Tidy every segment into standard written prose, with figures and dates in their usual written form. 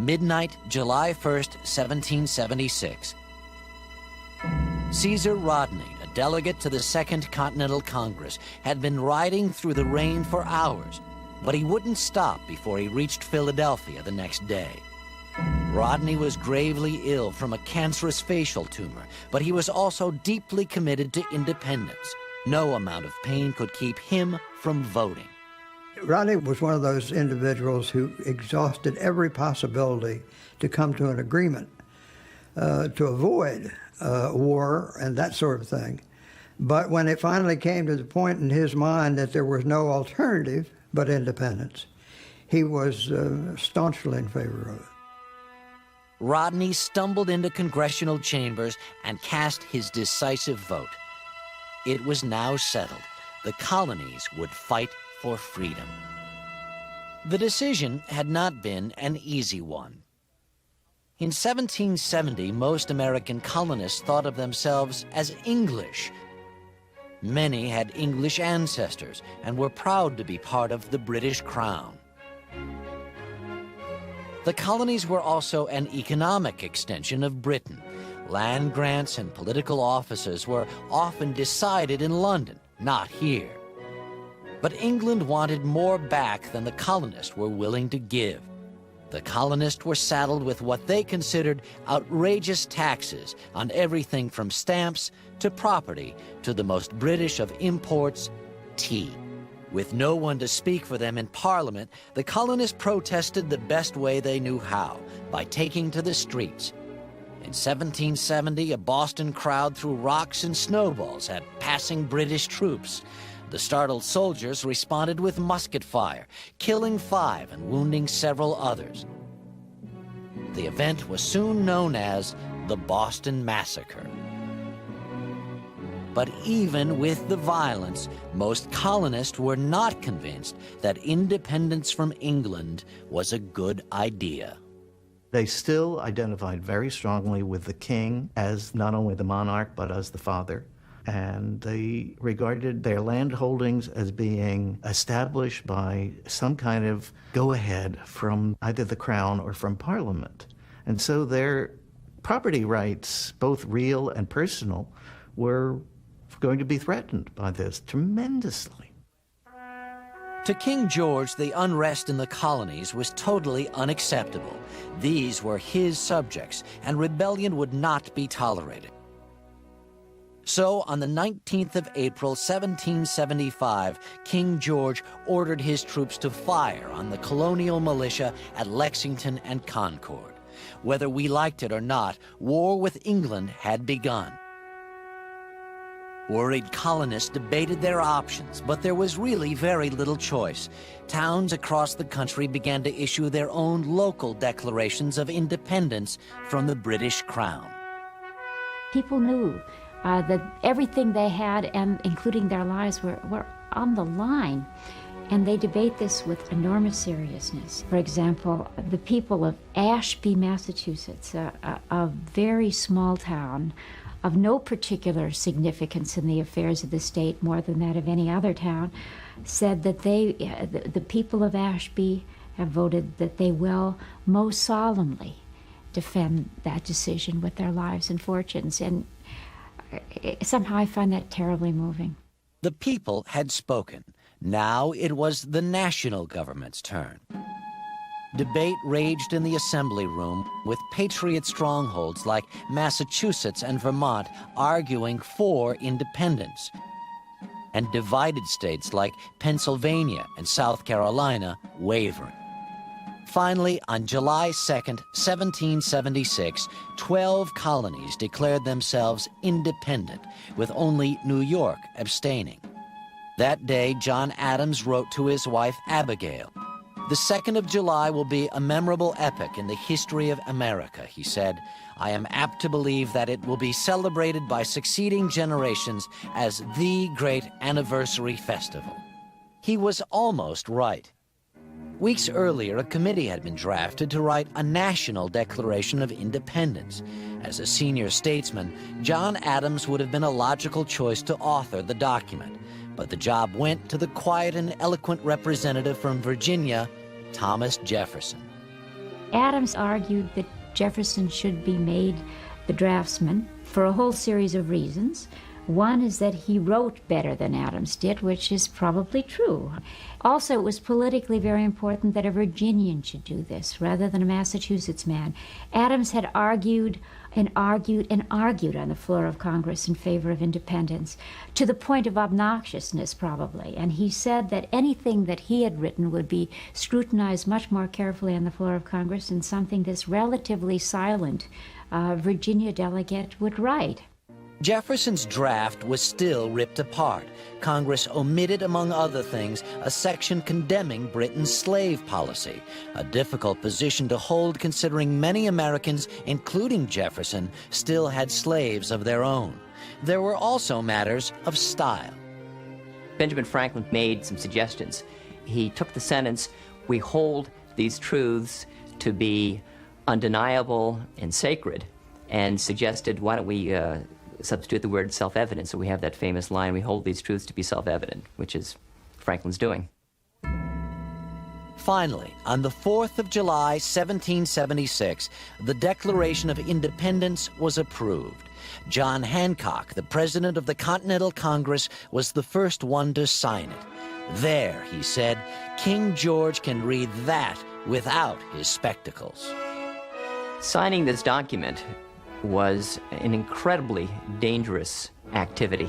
Midnight, July 1st, 1776. Caesar Rodney, a delegate to the Second Continental Congress, had been riding through the rain for hours, but he wouldn't stop before he reached Philadelphia the next day. Rodney was gravely ill from a cancerous facial tumor, but he was also deeply committed to independence. No amount of pain could keep him from voting. Rodney was one of those individuals who exhausted every possibility to come to an agreement, to avoid war and that sort of thing. But when it finally came to the point in his mind that there was no alternative but independence, he was staunchly in favor of it. Rodney stumbled into congressional chambers and cast his decisive vote. It was now settled. The colonies would fight for freedom. The decision had not been an easy one. In 1770, most American colonists thought of themselves as English. Many had English ancestors and were proud to be part of the British Crown. The colonies were also an economic extension of Britain. Land grants and political offices were often decided in London, not here. But England wanted more back than the colonists were willing to give. The colonists were saddled with what they considered outrageous taxes on everything from stamps to property to the most British of imports, tea. With no one to speak for them in Parliament, the colonists protested the best way they knew how, by taking to the streets. In 1770, a Boston crowd threw rocks and snowballs at passing British troops. The startled soldiers responded with musket fire, killing 5 and wounding several others. The event was soon known as the Boston Massacre. But even with the violence, most colonists were not convinced that independence from England was a good idea. They still identified very strongly with the king as not only the monarch, but as the father. And they regarded their land holdings as being established by some kind of go-ahead from either the crown or from Parliament. And so their property rights, both real and personal, were going to be threatened by this tremendously. To King George, the unrest in the colonies was totally unacceptable. These were his subjects, and rebellion would not be tolerated. So, on the 19th of April, 1775, King George ordered his troops to fire on the colonial militia at Lexington and Concord. Whether we liked it or not, war with England had begun. Worried colonists debated their options, but there was really very little choice. Towns across the country began to issue their own local declarations of independence from the British Crown. People knew that everything they had, and including their lives, were on the line. And they debate this with enormous seriousness. For example, the people of Ashby, Massachusetts, a very small town, of no particular significance in the affairs of the state more than that of any other town, said that the people of Ashby have voted that they will most solemnly defend that decision with their lives and fortunes. And somehow I find that terribly moving. The people had spoken. Now it was the national government's turn. Debate raged in the assembly room, with patriot strongholds like Massachusetts and Vermont arguing for independence, and divided states like Pennsylvania and South Carolina wavering. Finally, on July 2nd, 1776, 12 colonies declared themselves independent, with only New York abstaining. That day, John Adams wrote to his wife Abigail, "The 2nd of July will be a memorable epoch in the history of America," he said. "I am apt to believe that it will be celebrated by succeeding generations as the great anniversary festival." He was almost right. Weeks earlier, a committee had been drafted to write a national declaration of independence. As a senior statesman, John Adams would have been a logical choice to author the document. But the job went to the quiet and eloquent representative from Virginia, Thomas Jefferson. Adams argued that Jefferson should be made the draftsman for a whole series of reasons. One is that he wrote better than Adams did, which is probably true. Also, it was politically very important that a Virginian should do this rather than a Massachusetts man. Adams had argued and argued and argued on the floor of Congress in favor of independence, to the point of obnoxiousness probably. And he said that anything that he had written would be scrutinized much more carefully on the floor of Congress than something this relatively silent Virginia delegate would write. Jefferson's draft was still ripped apart. Congress omitted, among other things, a section condemning Britain's slave policy, a difficult position to hold considering many Americans, including Jefferson, still had slaves of their own. There were also matters of style. Benjamin Franklin made some suggestions. He took the sentence, "We hold these truths to be undeniable and sacred," and suggested, why don't we substitute the word self-evident, so we have that famous line, "We hold these truths to be self-evident," which is Franklin's doing. Finally, on the 4th of July, 1776, the Declaration of Independence was approved. John Hancock, the president of the Continental Congress, was the first one to sign it. There, he said, King George can read that without his spectacles. Signing this document was an incredibly dangerous activity.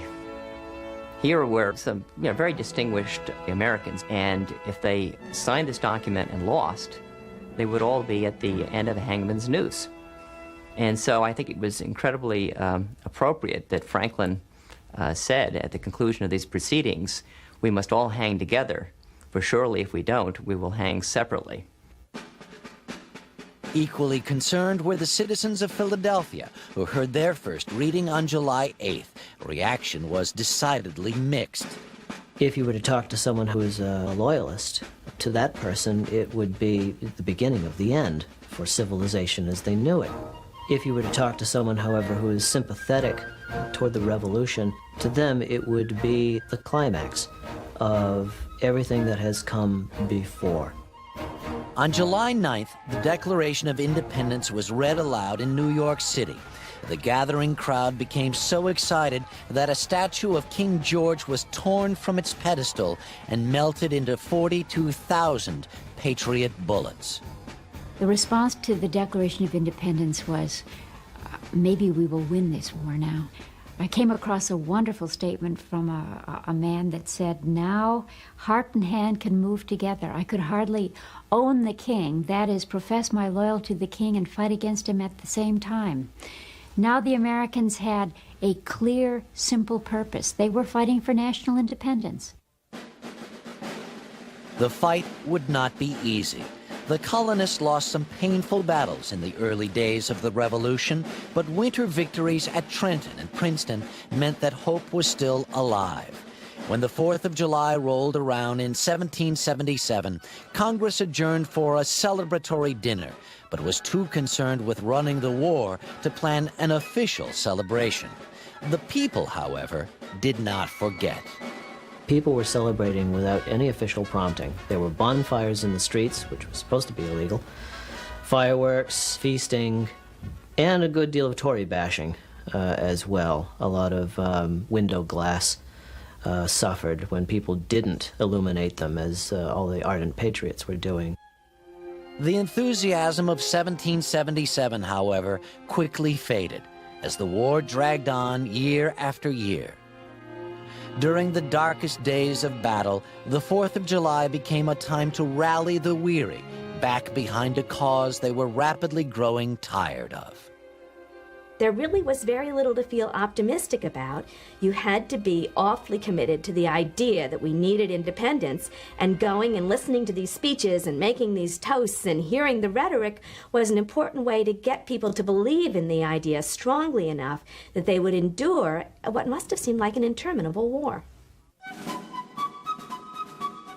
Here were some very distinguished Americans, and if they signed this document and lost, they would all be at the end of a hangman's noose. And so I think it was incredibly appropriate that Franklin said at the conclusion of these proceedings, "We must all hang together, for surely if we don't, we will hang separately." Equally concerned were the citizens of Philadelphia, who heard their first reading on July 8th. Reaction was decidedly mixed. If you were to talk to someone who is a loyalist, to that person it would be the beginning of the end for civilization as they knew it. If you were to talk to someone, however, who is sympathetic toward the revolution, to them it would be the climax of everything that has come before. On July 9th, the Declaration of Independence was read aloud in New York City. The gathering crowd became so excited that a statue of King George was torn from its pedestal and melted into 42,000 Patriot bullets. The response to the Declaration of Independence was, maybe we will win this war now. I came across a wonderful statement from a man that said, now heart and hand can move together. I could hardly own the king, that is, profess my loyalty to the king and fight against him at the same time. Now the Americans had a clear, simple purpose. They were fighting for national independence. The fight would not be easy. The colonists lost some painful battles in the early days of the Revolution, but winter victories at Trenton and Princeton meant that hope was still alive. When the 4th of July rolled around in 1777, Congress adjourned for a celebratory dinner, but was too concerned with running the war to plan an official celebration. The people, however, did not forget. People were celebrating without any official prompting. There were bonfires in the streets, which was supposed to be illegal, fireworks, feasting, and a good deal of Tory bashing as well. A lot of window glass suffered when people didn't illuminate them, as all the ardent patriots were doing. The enthusiasm of 1777, however, quickly faded as the war dragged on year after year. During the darkest days of battle, the 4th of July became a time to rally the weary back behind a cause they were rapidly growing tired of. There really was very little to feel optimistic about. You had to be awfully committed to the idea that we needed independence, and going and listening to these speeches and making these toasts and hearing the rhetoric was an important way to get people to believe in the idea strongly enough that they would endure what must have seemed like an interminable war.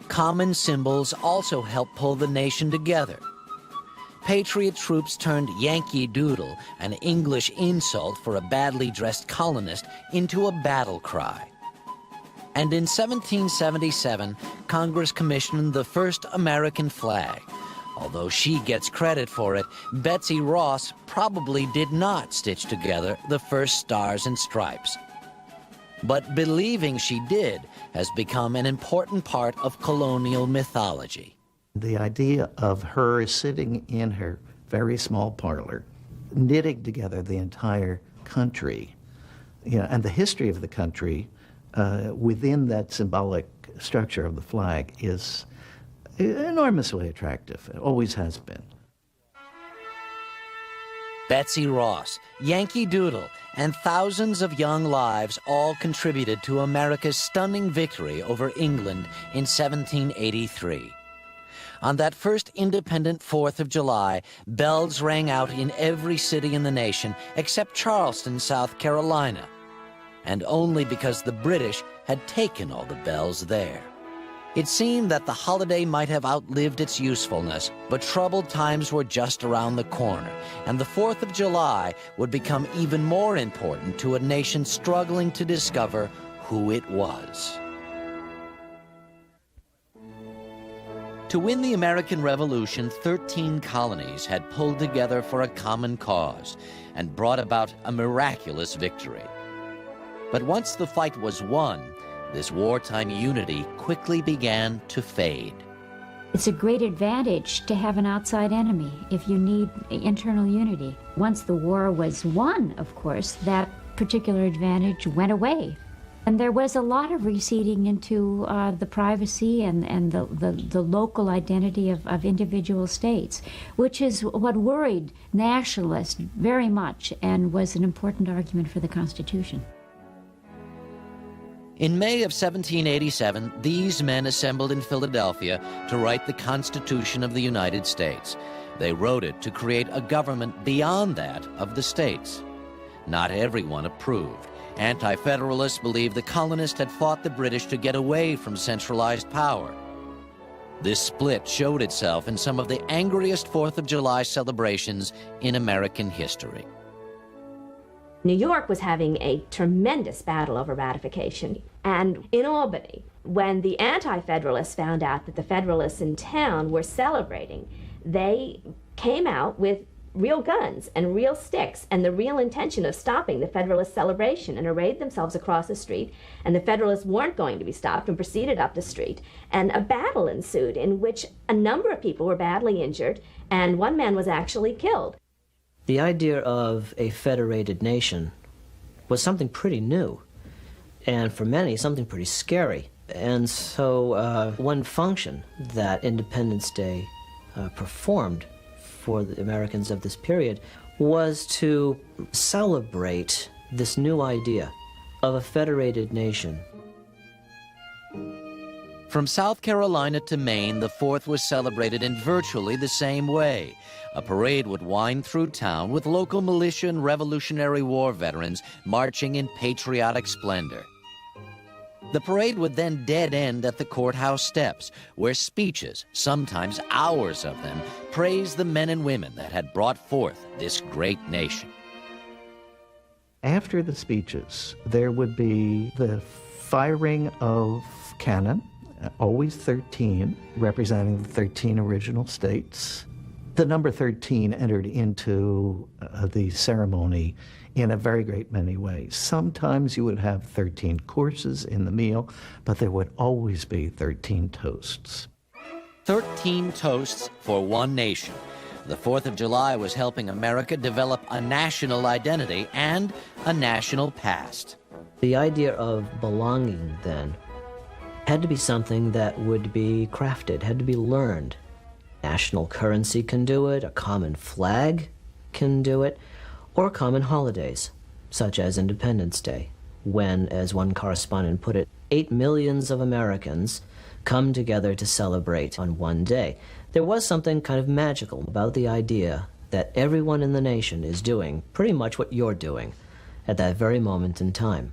Common symbols also helped pull the nation together. Patriot troops turned Yankee Doodle, an English insult for a badly dressed colonist, into a battle cry. And in 1777, Congress commissioned the first American flag. Although she gets credit for it, Betsy Ross probably did not stitch together the first stars and stripes. But believing she did has become an important part of colonial mythology. The idea of her sitting in her very small parlor, knitting together the entire country, and the history of the country within that symbolic structure of the flag is enormously attractive. It always has been. Betsy Ross, Yankee Doodle, and thousands of young lives all contributed to America's stunning victory over England in 1783. On that first independent 4th of July, bells rang out in every city in the nation except Charleston, South Carolina, and only because the British had taken all the bells there. It seemed that the holiday might have outlived its usefulness, but troubled times were just around the corner, and the 4th of July would become even more important to a nation struggling to discover who it was. To win the American Revolution, 13 colonies had pulled together for a common cause and brought about a miraculous victory. But once the fight was won, this wartime unity quickly began to fade. It's a great advantage to have an outside enemy if you need internal unity. Once the war was won, of course, that particular advantage went away. And there was a lot of receding into the privacy and the local identity of individual states, which is what worried nationalists very much and was an important argument for the Constitution. In May of 1787, these men assembled in Philadelphia to write the Constitution of the United States. They wrote it to create a government beyond that of the states. Not everyone approved. Anti-Federalists believed the colonists had fought the British to get away from centralized power. This split showed itself in some of the angriest 4th of July celebrations in American history. New York was having a tremendous battle over ratification. And in Albany, when the anti-Federalists found out that the Federalists in town were celebrating, they came out with real guns and real sticks and the real intention of stopping the Federalist celebration and arrayed themselves across the street, and the Federalists weren't going to be stopped and proceeded up the street. And a battle ensued in which a number of people were badly injured and one man was actually killed. The idea of a federated nation was something pretty new, and for many, something pretty scary. And so one function that Independence Day performed for the Americans of this period was to celebrate this new idea of a federated nation. From South Carolina to Maine, the 4th was celebrated in virtually the same way. A parade would wind through town with local militia and Revolutionary War veterans marching in patriotic splendor. The parade would then dead end at the courthouse steps, where speeches, sometimes hours of them, praised the men and women that had brought forth this great nation. After the speeches, there would be the firing of cannon, always 13, representing the 13 original states. The number 13 entered into the ceremony in a very great many ways. Sometimes you would have 13 courses in the meal, but there would always be 13 toasts. 13 toasts for one nation. The 4th of July was helping America develop a national identity and a national past. The idea of belonging, then, had to be something that would be crafted, had to be learned. National currency can do it, a common flag can do it, or common holidays, such as Independence Day, when, as one correspondent put it, 8 million of Americans come together to celebrate on one day. There was something kind of magical about the idea that everyone in the nation is doing pretty much what you're doing at that very moment in time.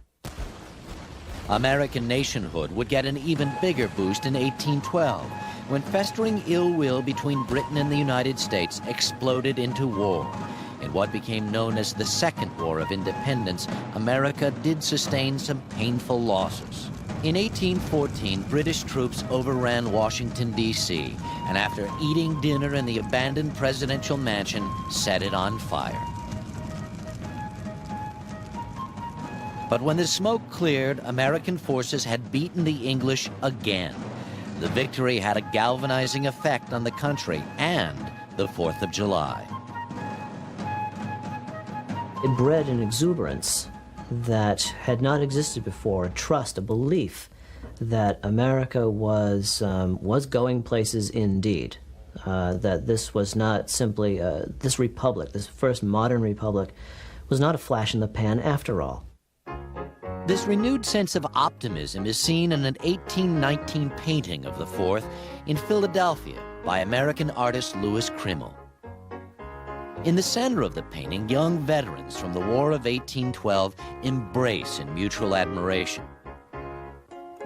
American nationhood would get an even bigger boost in 1812, when festering ill will between Britain and the United States exploded into war. In what became known as the Second War of Independence, America did sustain some painful losses. In 1814, British troops overran Washington, D.C., and after eating dinner in the abandoned presidential mansion, set it on fire. But when the smoke cleared, American forces had beaten the English again. The victory had a galvanizing effect on the country and the 4th of July. It bred an exuberance that had not existed before, a trust, a belief that America was going places indeed, that this was not simply, this republic, this first modern republic, was not a flash in the pan after all. This renewed sense of optimism is seen in an 1819 painting of the 4th in Philadelphia by American artist Louis Krimmel. In the center of the painting, young veterans from the War of 1812 embrace in mutual admiration.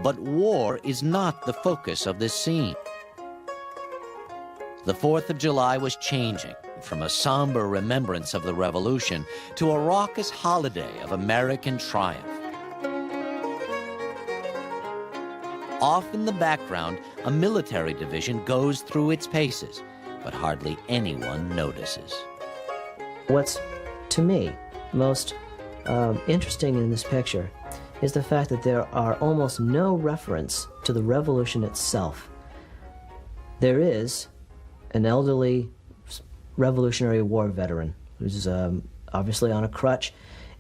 But war is not the focus of this scene. The 4th of July was changing from a somber remembrance of the Revolution to a raucous holiday of American triumph. Off in the background, a military division goes through its paces, but hardly anyone notices. What's, to me, most interesting in this picture is the fact that there are almost no reference to the revolution itself. There is an elderly Revolutionary War veteran who's obviously on a crutch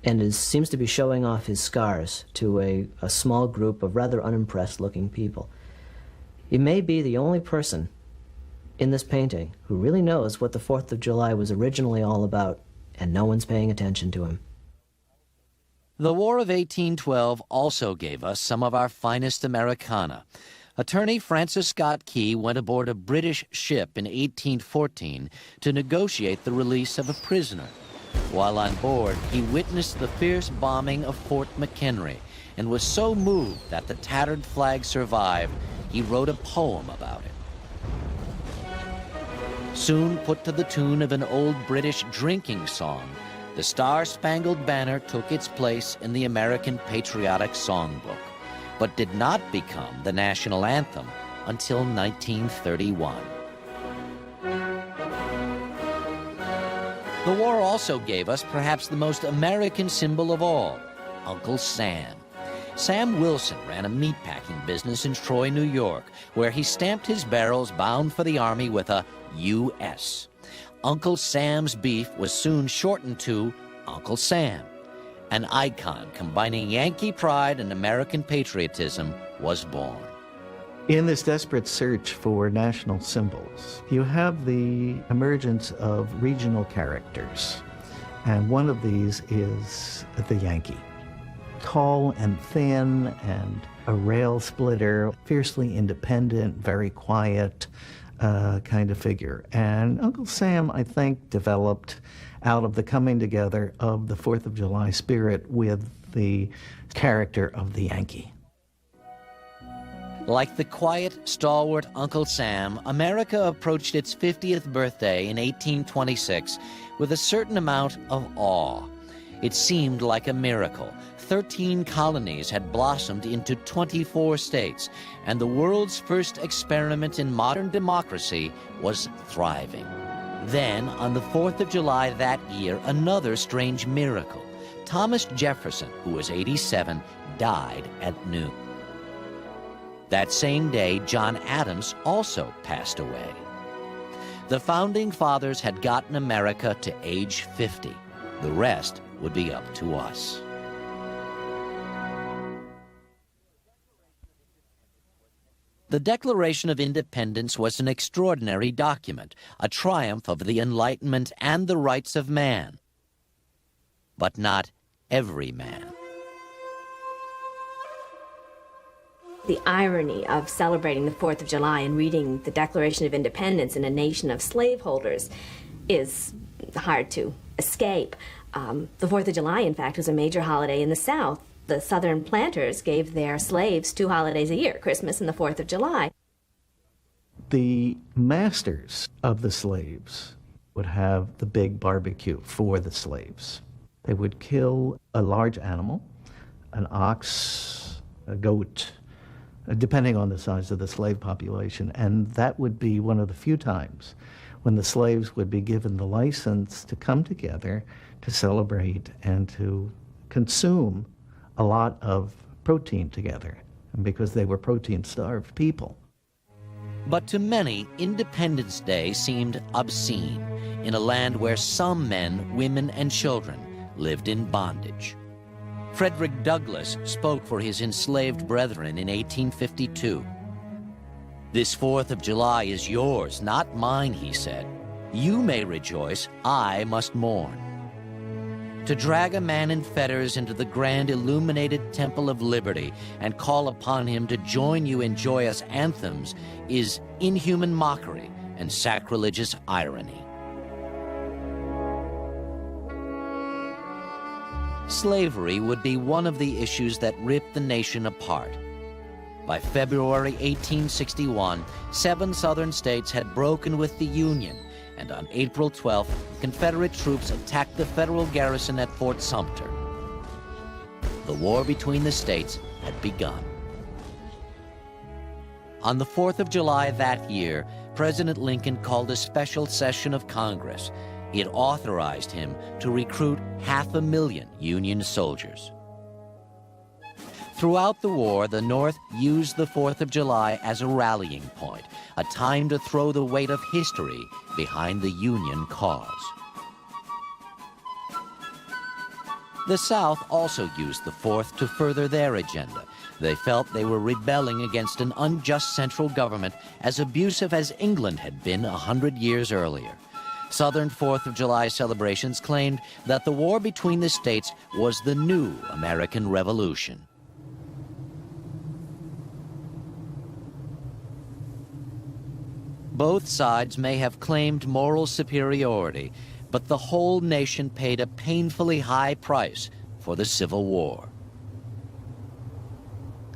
and seems to be showing off his scars to a small group of rather unimpressed-looking people. He may be the only person in this painting who really knows what the 4th of July was originally all about, and no one's paying attention to him. The War of 1812 also gave us some of our finest Americana. Attorney Francis Scott Key went aboard a British ship in 1814 to negotiate the release of a prisoner. While on board, he witnessed the fierce bombing of Fort McHenry and was so moved that the tattered flag survived, he wrote a poem about it. Soon put to the tune of an old British drinking song, the Star-Spangled Banner took its place in the American Patriotic Songbook, but did not become the national anthem until 1931. The war also gave us perhaps the most American symbol of all, Uncle Sam. Sam Wilson ran a meatpacking business in Troy, New York, where he stamped his barrels bound for the Army with a U.S. Uncle Sam's beef was soon shortened to Uncle Sam. An icon combining Yankee pride and American patriotism was born. In this desperate search for national symbols, you have the emergence of regional characters, and one of these is the Yankee. Tall and thin and a rail splitter, fiercely independent, very quiet kind of figure. And Uncle Sam, I think, developed out of the coming together of the 4th of July spirit with the character of the Yankee. Like the quiet, stalwart Uncle Sam, America approached its 50th birthday in 1826 with a certain amount of awe. It seemed like a miracle. 13 colonies had blossomed into 24 states, and the world's first experiment in modern democracy was thriving. Then, on the 4th of July that year, another strange miracle. Thomas Jefferson, who was 87, died at noon. That same day, John Adams also passed away. The Founding Fathers had gotten America to age 50. The rest would be up to us. The Declaration of Independence was an extraordinary document, a triumph of the Enlightenment and the rights of man. But not every man. The irony of celebrating the 4th of July and reading the Declaration of Independence in a nation of slaveholders is hard to escape. The 4th of July, in fact, was a major holiday in the South. The Southern planters gave their slaves 2 holidays a year, Christmas and the 4th of July. The masters of the slaves would have the big barbecue for the slaves. They would kill a large animal, an ox, a goat, depending on the size of the slave population, and that would be one of the few times when the slaves would be given the license to come together to celebrate and to consume a lot of protein together, because they were protein-starved people. But to many, Independence Day seemed obscene in a land where some men, women, and children lived in bondage. Frederick Douglass spoke for his enslaved brethren in 1852. "This 4th of July is yours, not mine," he said. "You may rejoice, I must mourn." To drag a man in fetters into the grand illuminated Temple of Liberty and call upon him to join you in joyous anthems is inhuman mockery and sacrilegious irony. Slavery would be one of the issues that ripped the nation apart. By February 1861, 7 Southern states had broken with the Union, and on April 12th, Confederate troops attacked the federal garrison at Fort Sumter. The war between the states had begun. On the 4th of July that year, President Lincoln called a special session of Congress. It authorized him to recruit 500,000 Union soldiers. Throughout the war, the North used the 4th of July as a rallying point, a time to throw the weight of history behind the Union cause. The South also used the 4th to further their agenda. They felt they were rebelling against an unjust central government as abusive as England had been 100 years earlier. Southern 4th of July celebrations claimed that the war between the states was the new American Revolution. Both sides may have claimed moral superiority, but the whole nation paid a painfully high price for the Civil War.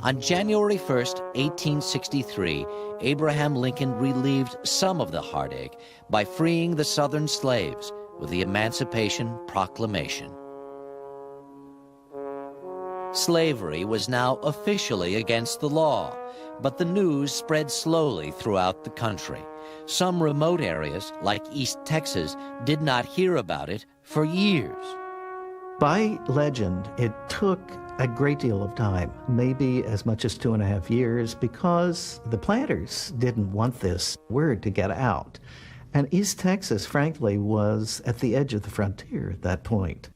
On January 1st, 1863, Abraham Lincoln relieved some of the heartache by freeing the Southern slaves with the Emancipation Proclamation. Slavery was now officially against the law, but the news spread slowly throughout the country. Some remote areas, like East Texas, did not hear about it for years. By legend, it took a great deal of time, maybe as much as 2.5 years, because the planters didn't want this word to get out. And East Texas, frankly, was at the edge of the frontier at that point.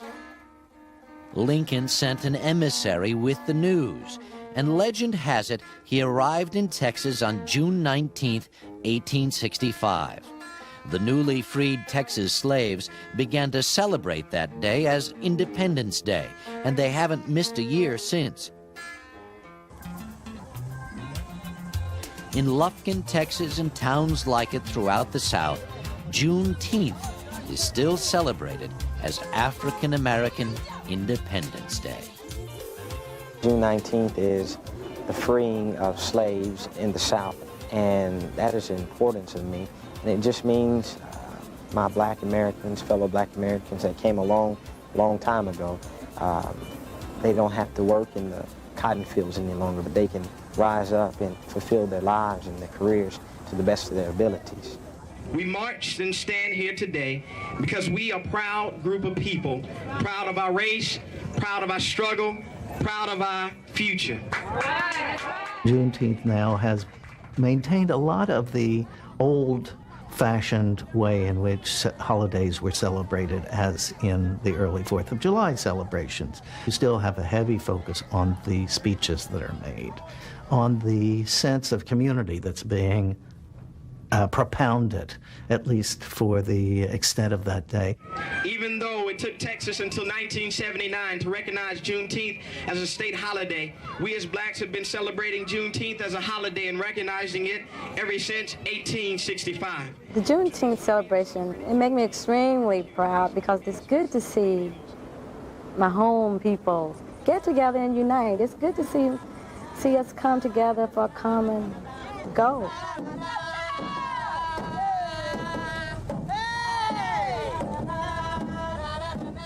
Lincoln sent an emissary with the news, and legend has it he arrived in Texas on June 19, 1865. The newly freed Texas slaves began to celebrate that day as Independence Day, and they haven't missed a year since. In Lufkin, Texas, and towns like it throughout the South, Juneteenth is still celebrated as African American Independence Day. June 19th is the freeing of slaves in the South, and that is important to me. And it just means my black Americans, fellow black Americans that came along a long time ago, they don't have to work in the cotton fields any longer, but they can rise up and fulfill their lives and their careers to the best of their abilities. We marched and stand here today because we are a proud group of people, proud of our race, proud of our struggle, proud of our future. Juneteenth now has maintained a lot of the old-fashioned way in which holidays were celebrated, as in the early 4th of July celebrations. You still have a heavy focus on the speeches that are made, on the sense of community that's being propounded, at least for the extent of that day. Even though it took Texas until 1979 to recognize Juneteenth as a state holiday, we as blacks have been celebrating Juneteenth as a holiday and recognizing it ever since 1865. The Juneteenth celebration, it makes me extremely proud because it's good to see my home people get together and unite. It's good to see us come together for a common goal.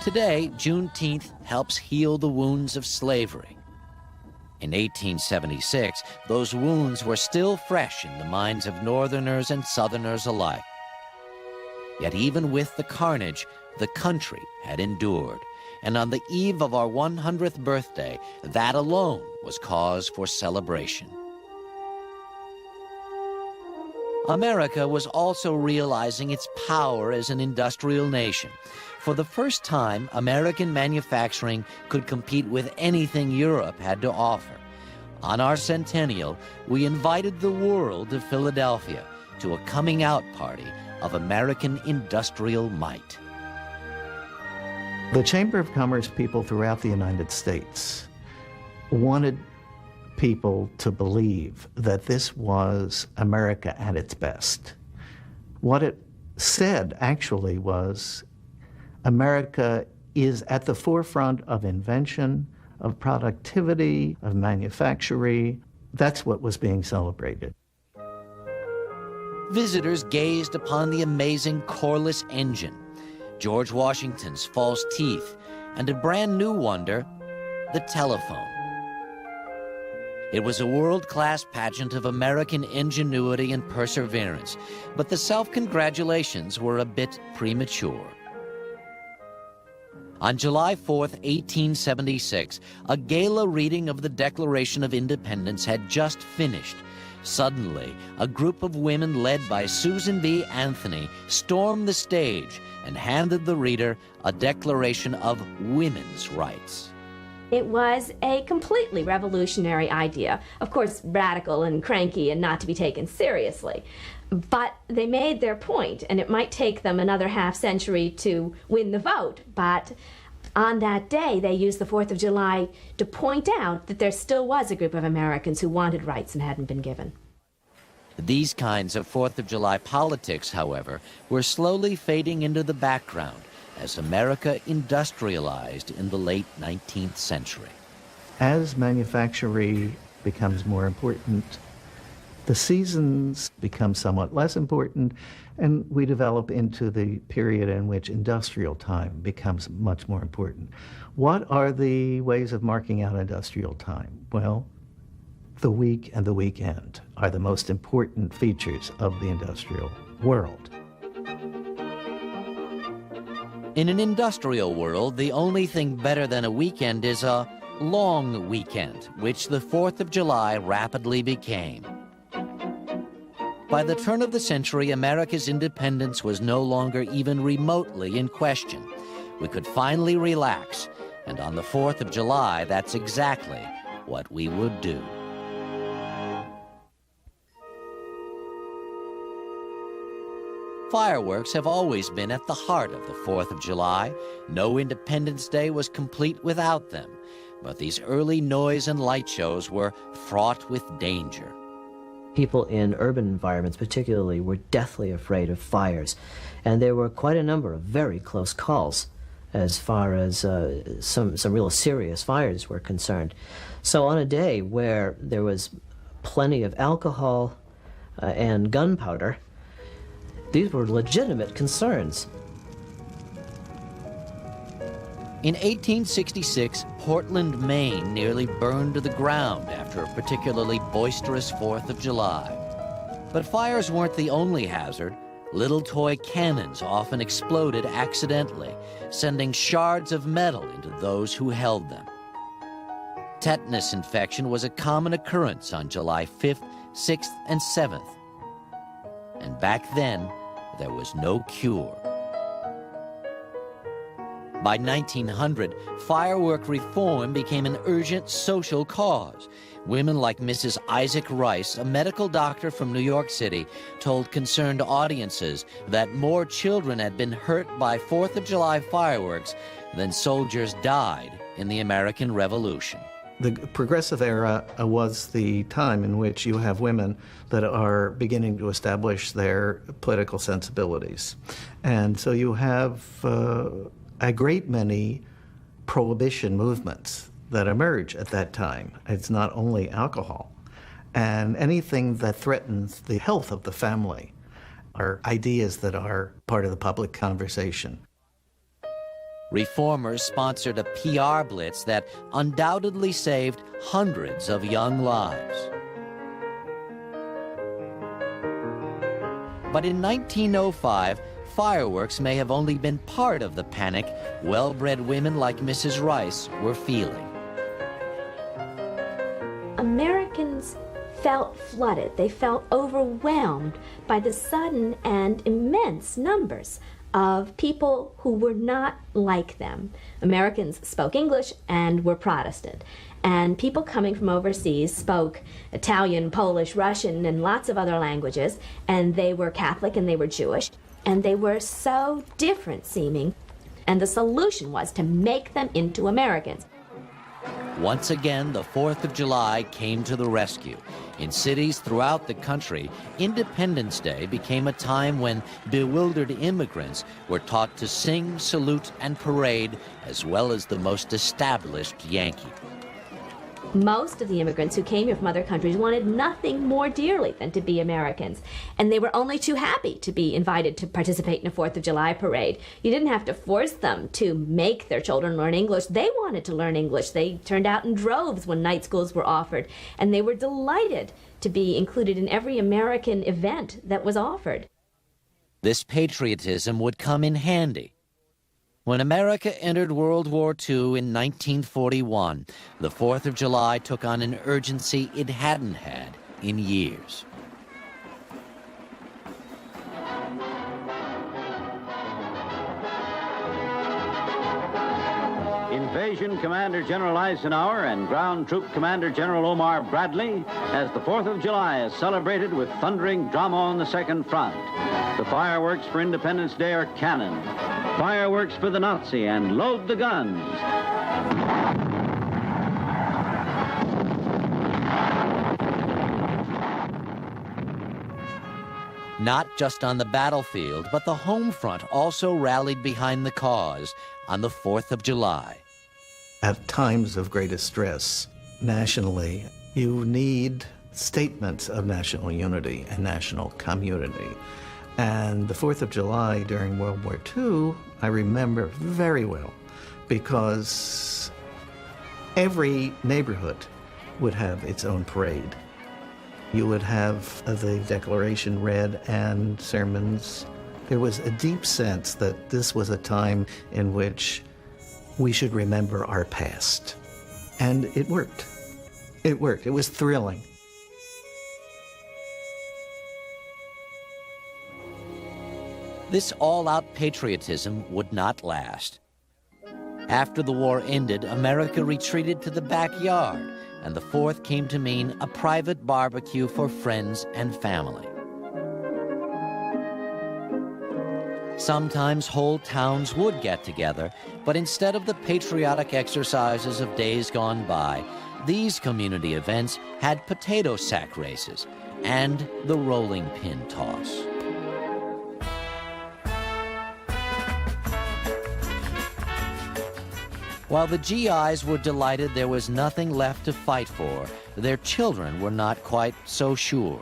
Today, Juneteenth helps heal the wounds of slavery. In 1876, those wounds were still fresh in the minds of Northerners and Southerners alike. Yet even with the carnage, the country had endured. And on the eve of our 100th birthday, that alone was cause for celebration. America was also realizing its power as an industrial nation. For the first time, American manufacturing could compete with anything Europe had to offer. On our centennial, we invited the world to Philadelphia to a coming out party of American industrial might. The Chamber of Commerce people throughout the United States wanted people to believe that this was America at its best. What it said actually was America is at the forefront of invention, of productivity, of manufacturing. That's what was being celebrated. Visitors gazed upon the amazing Corliss engine, George Washington's false teeth, and a brand new wonder, the telephone. It was a world-class pageant of American ingenuity and perseverance, but the self-congratulations were a bit premature. On July 4th, 1876, a gala reading of the Declaration of Independence had just finished. Suddenly, a group of women led by Susan B. Anthony stormed the stage and handed the reader a declaration of women's rights. It was a completely revolutionary idea, of course radical and cranky and not to be taken seriously. But they made their point, and it might take them another half century to win the vote, but on that day they used the 4th of July to point out that there still was a group of Americans who wanted rights and hadn't been given. These kinds of 4th of July politics, however, were slowly fading into the background as America industrialized in the late 19th century. As manufacturing becomes more important, the seasons become somewhat less important, and we develop into the period in which industrial time becomes much more important. What are the ways of marking out industrial time? Well, the week and the weekend are the most important features of the industrial world. In an industrial world, the only thing better than a weekend is a long weekend, which the 4th of July rapidly became. By the turn of the century, America's independence was no longer even remotely in question. We could finally relax, and on the 4th of July, that's exactly what we would do. Fireworks have always been at the heart of the 4th of July. No Independence Day was complete without them. But these early noise and light shows were fraught with danger. People in urban environments particularly were deathly afraid of fires, and there were quite a number of very close calls as far as some real serious fires were concerned. So on a day where there was plenty of alcohol and gunpowder, these were legitimate concerns. In 1866, Portland, Maine nearly burned to the ground after a particularly boisterous 4th of July. But fires weren't the only hazard. Little toy cannons often exploded accidentally, sending shards of metal into those who held them. Tetanus infection was a common occurrence on July 5th, 6th, and 7th. And back then, there was no cure. By 1900, firework reform became an urgent social cause. Women like Mrs. Isaac Rice, a medical doctor from New York City, told concerned audiences that more children had been hurt by 4th of July fireworks than soldiers died in the American Revolution. The progressive era was the time in which you have women that are beginning to establish their political sensibilities. And so you have a great many prohibition movements that emerge at that time. It's not only alcohol. And anything that threatens the health of the family are ideas that are part of the public conversation. Reformers sponsored a PR blitz that undoubtedly saved hundreds of young lives. But in 1905, fireworks may have only been part of the panic well-bred women like Mrs. Rice were feeling. Americans felt flooded. They felt overwhelmed by the sudden and immense numbers of people who were not like them. Americans spoke English and were Protestant. And people coming from overseas spoke Italian, Polish, Russian, and lots of other languages. And they were Catholic and they were Jewish. And they were so different seeming. And the solution was to make them into Americans. Once again, the 4th of July came to the rescue. In cities throughout the country, Independence Day became a time when bewildered immigrants were taught to sing, salute, and parade, as well as the most established Yankee. Most of the immigrants who came here from other countries wanted nothing more dearly than to be Americans. And they were only too happy to be invited to participate in a 4th of July parade. You didn't have to force them to make their children learn English. They wanted to learn English. They turned out in droves when night schools were offered. And they were delighted to be included in every American event that was offered. This patriotism would come in handy. When America entered World War II in 1941, the 4th of July took on an urgency it hadn't had in years. Invasion Commander General Eisenhower and Ground Troop Commander General Omar Bradley, as the 4th of July is celebrated with thundering drama on the second front. The fireworks for Independence Day are cannon. Fireworks for the Nazi, and load the guns. Not just on the battlefield, but the home front also rallied behind the cause on the 4th of July. At times of greatest stress, nationally, you need statements of national unity and national community. And the 4th of July during World War II, I remember very well, because every neighborhood would have its own parade. You would have the Declaration read and sermons. There was a deep sense that this was a time in which we should remember our past. And it worked. It worked. It was thrilling. This all-out patriotism would not last. After the war ended, America retreated to the backyard, and the 4th came to mean a private barbecue for friends and family. Sometimes whole towns would get together, but instead of the patriotic exercises of days gone by, these community events had potato sack races and the rolling pin toss. While the GIs were delighted there was nothing left to fight for, their children were not quite so sure.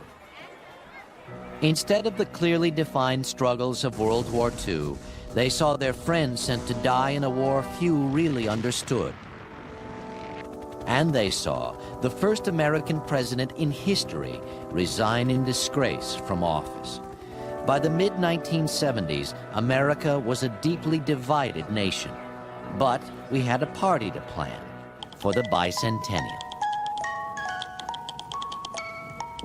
Instead of the clearly defined struggles of World War II, they saw their friends sent to die in a war few really understood. And they saw the first American president in history resign in disgrace from office. By the mid-1970s, America was a deeply divided nation. But we had a party to plan for the bicentennial.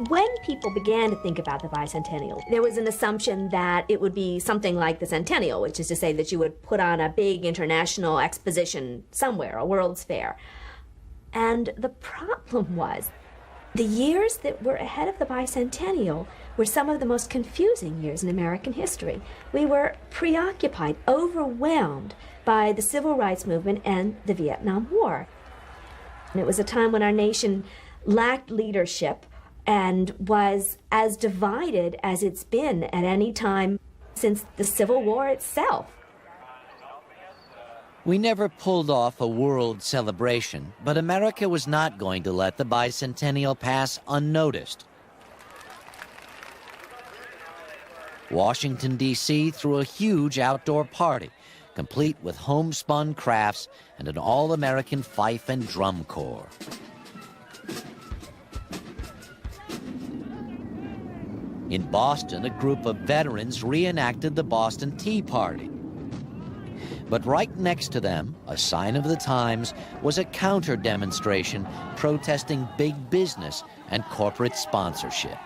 When people began to think about the bicentennial, there was an assumption that it would be something like the centennial, which is to say that you would put on a big international exposition somewhere, a World's Fair. And the problem was, the years that were ahead of the bicentennial were some of the most confusing years in American history. We were preoccupied, overwhelmed by the Civil Rights Movement and the Vietnam War. And it was a time when our nation lacked leadership and was as divided as it's been at any time since the Civil War itself. We never pulled off a world celebration, but America was not going to let the bicentennial pass unnoticed. Washington, D.C. threw a huge outdoor party, complete with homespun crafts and an all-American fife and drum corps. In Boston, a group of veterans reenacted the Boston Tea Party. But right next to them, a sign of the times, was a counter-demonstration protesting big business and corporate sponsorship.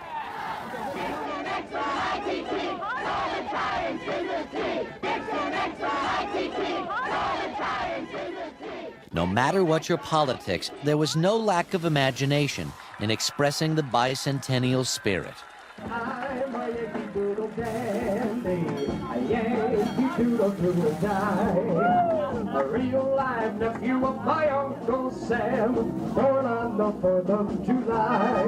No matter what your politics, there was no lack of imagination in expressing the bicentennial spirit. I'm a Yankee Doodle dandy, a Yankee Doodle Doodle die. A real live nephew of my Uncle Sam, born on the 4th of July.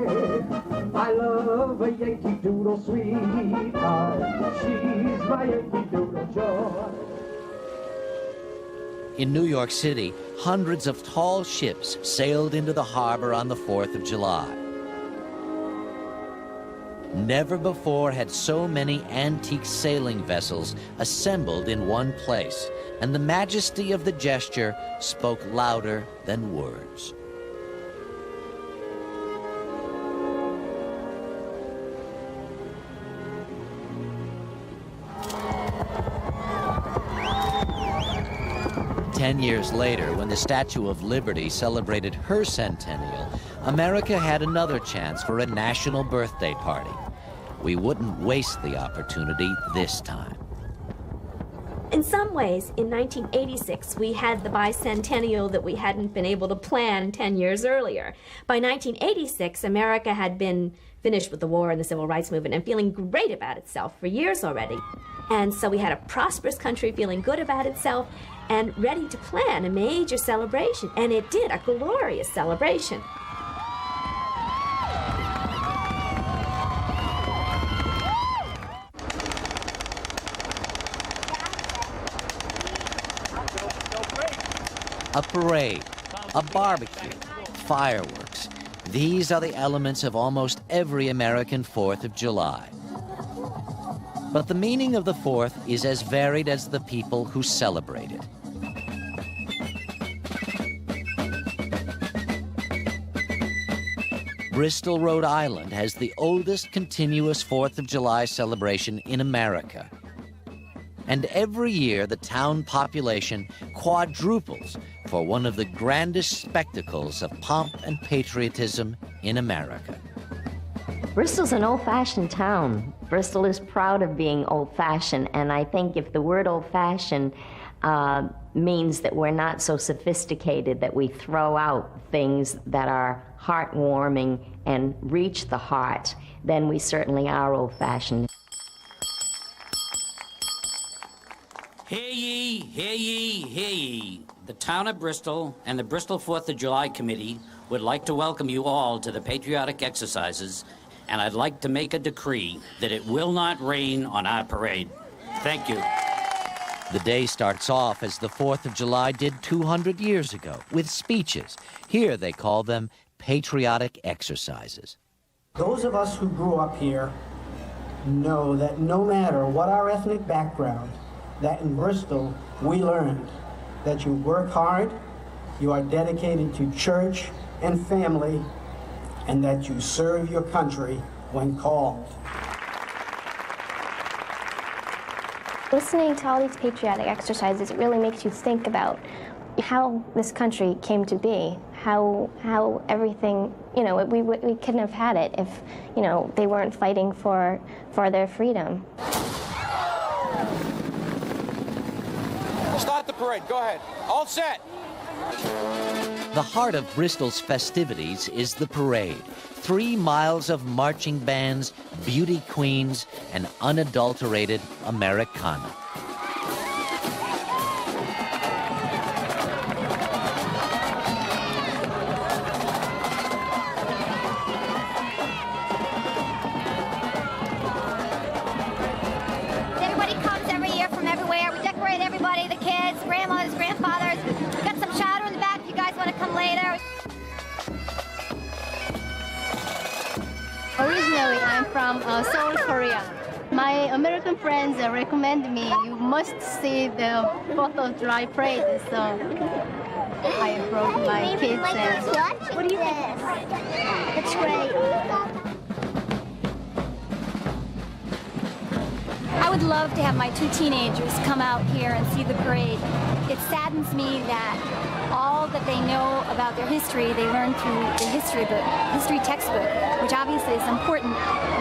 I love a Yankee Doodle sweetheart, she's my Yankee Doodle joy. In New York City, hundreds of tall ships sailed into the harbor on the 4th of July. Never before had so many antique sailing vessels assembled in one place, and the majesty of the gesture spoke louder than words. Ten years later, when the Statue of Liberty celebrated her centennial, America had another chance for a national birthday party. We wouldn't waste the opportunity this time. In some ways, in 1986, we had the bicentennial that we hadn't been able to plan 10 years earlier. By 1986, America had been finished with the war and the civil rights movement and feeling great about itself for years already. And so we had a prosperous country feeling good about itself and ready to plan a major celebration. And it did, a glorious celebration. A parade, a barbecue, fireworks. These are the elements of almost every American 4th of July. But the meaning of the 4th is as varied as the people who celebrate it. Bristol, Rhode Island has the oldest continuous 4th of July celebration in America. And every year, the town population quadruples for one of the grandest spectacles of pomp and patriotism in America. Bristol's an old-fashioned town. Bristol is proud of being old-fashioned, and I think if the word old-fashioned means that we're not so sophisticated, that we throw out things that are heartwarming and reach the heart, then we certainly are old-fashioned. Hear ye, hear ye, hear ye. The town of Bristol and the Bristol 4th of July Committee would like to welcome you all to the patriotic exercises, and I'd like to make a decree that it will not rain on our parade. Thank you. The day starts off as the 4th of July did 200 years ago, with speeches. Here they call them patriotic exercises. Those of us who grew up here know that no matter what our ethnic background, that in Bristol we learned that you work hard, you are dedicated to church and family, and that you serve your country when called. Listening to all these patriotic exercises, it really makes you think about how this country came to be, how everything, you know, we couldn't have had it if, you know, they weren't fighting for their freedom. Start the parade. Go ahead. All set. The heart of Bristol's festivities is the parade. 3 miles of marching bands, beauty queens, and unadulterated Americana. Everybody comes every year from everywhere. We decorate everybody, the kids, grandmothers, grandfathers. We've got some chowder in the back if you guys want to come later. Originally, I'm from Seoul, Korea. My American friends recommend me, you must see the 4th of July parade, so I brought my kids and... What do you think? It's great. I would love to have my 2 teenagers come out here and see the parade. It saddens me that all that they know about their history, they learn through the history textbook, which obviously is important,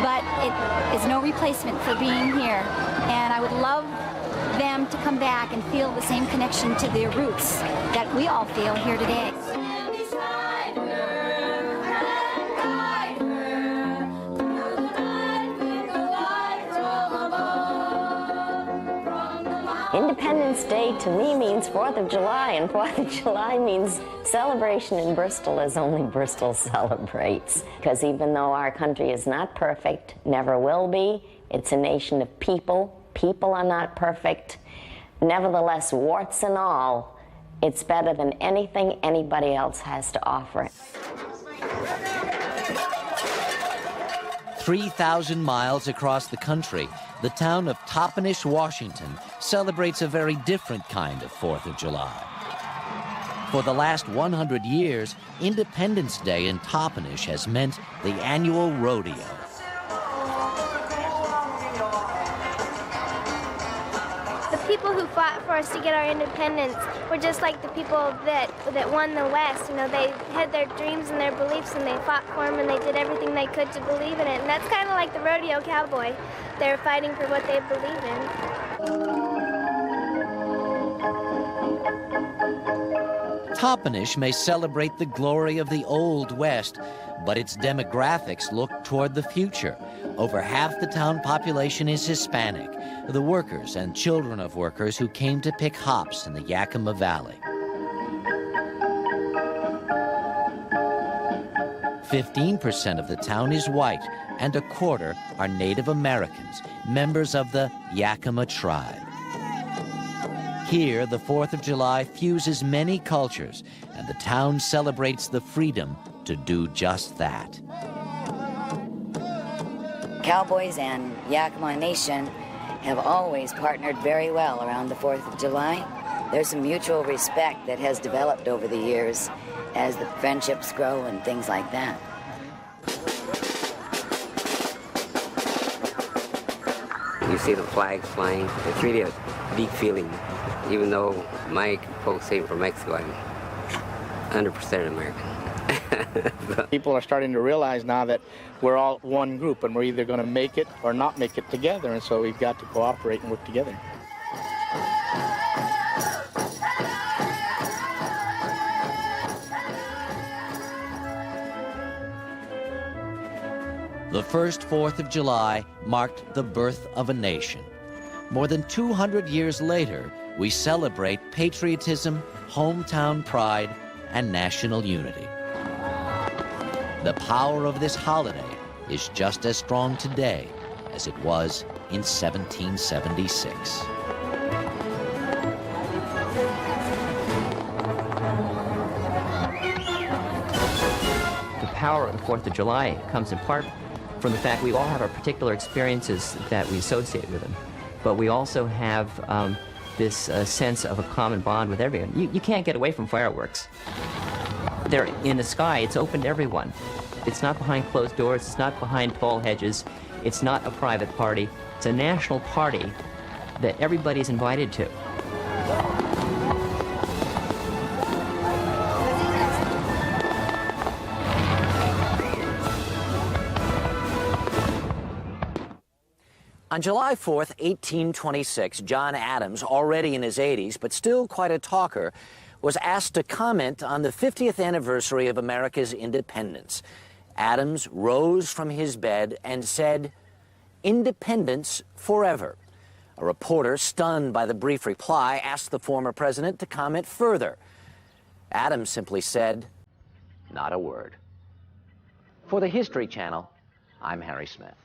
but it is no replacement for being here. And I would love them to come back and feel the same connection to their roots that we all feel here today. Independence Day to me means 4th of July, and 4th of July means celebration in Bristol as only Bristol celebrates. Because even though our country is not perfect, never will be, it's a nation of people. People are not perfect. Nevertheless, warts and all, it's better than anything anybody else has to offer. 3,000 miles across the country, the town of Toppenish, Washington, celebrates a very different kind of 4th of July. For the last 100 years, Independence Day in Toppenish has meant the annual rodeo. The people who fought for us to get our independence were just like the people that won the West. You know, they had their dreams and their beliefs, and they fought for them, and they did everything they could to believe in it. And that's kind of like the rodeo cowboy. They're fighting for what they believe in. Toppenish may celebrate the glory of the Old West, but its demographics look toward the future. Over half the town population is Hispanic, the workers and children of workers who came to pick hops in the Yakima Valley. 15% of the town is white, and a quarter are Native Americans, members of the Yakima tribe. Here, the 4th of July fuses many cultures, and the town celebrates the freedom to do just that. Cowboys and Yakima Nation have always partnered very well around the 4th of July. There's a mutual respect that has developed over the years as the friendships grow and things like that. You see the flags flying. It's really a deep feeling. Even though my folks came from Mexico, I'm 100% American. People are starting to realize now that we're all one group, and we're either going to make it or not make it together, and so we've got to cooperate and work together. The first 4th of July marked the birth of a nation. More than 200 years later, we celebrate patriotism, hometown pride, and national unity. The power of this holiday is just as strong today as it was in 1776. The power of the 4th of July comes in part from the fact we all have our particular experiences that we associate with them. But we also have this sense of a common bond with everyone. You can't get away from fireworks. They're in the sky. It's open to everyone. It's not behind closed doors. It's not behind tall hedges. It's not a private party. It's a national party that everybody's invited to. On July 4th, 1826, John Adams, already in his 80s, but still quite a talker, was asked to comment on the 50th anniversary of America's independence. Adams rose from his bed and said, "Independence forever." A reporter, stunned by the brief reply, asked the former president to comment further. Adams simply said, "Not a word." For the History Channel, I'm Harry Smith.